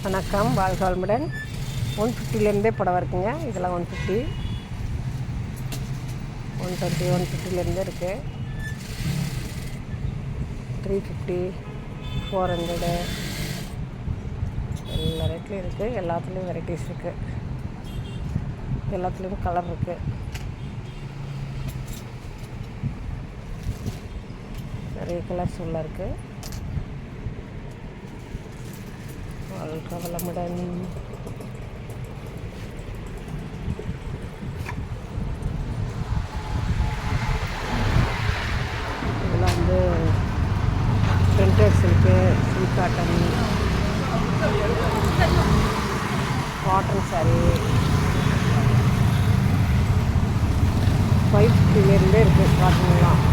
வணக்கம், வாழ்க வளமுடன். 150லேருந்தே புடவை இருக்குங்க. இதெல்லாம் 150, 120, 150லேருந்தே இருக்குது. 350, 400 எல்லா ரேட்லேயும் இருக்குது. எல்லாத்துலேயும் வெரைட்டிஸ் இருக்குது. எல்லாத்துலேயும் கலர் இருக்குது. நிறைய கலர்ஸ் உள்ள இருக்குது. வாழ்க வளமுடன். இதில் வந்து printed silk, silk cotton, cotton sari 550லேருந்தே இருக்குது. காட்டன்லாம்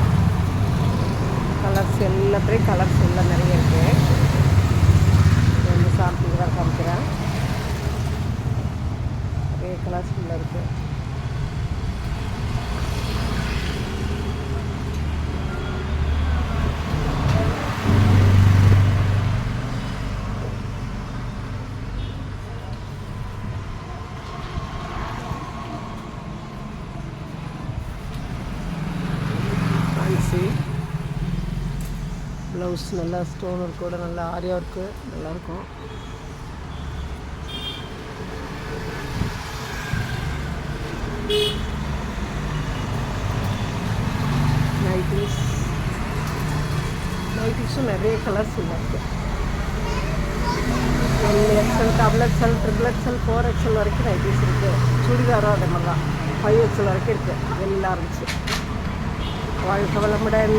கலர்ஸ் எல்லாத்துலேயும் கலர்ஸ் எல்லாம் நிறைய இருக்குது. சாம்பிள் தான் காமிக்கிறேன். நிறைய கலர்ஸ் உள்ள இருக்குது. ஃபேன்சி ப்ளவுஸ் நல்லா ஸ்டோன் ஒர்க் கூட நல்லா ஆரியா ஒர்க்கு நல்லாயிருக்கும். நைட்டிஸும் நிறைய கலர்ஸ் இருக்குது. XL, XXL, XXL, 4XL வரைக்கும் நைட்டிஸ் இருக்குது. சுடிதாரும் அதே மாதிரி தான் 5XL வரைக்கும் இருக்குது. எல்லாம் இருந்துச்சு. வாழ்க வளமுடன்.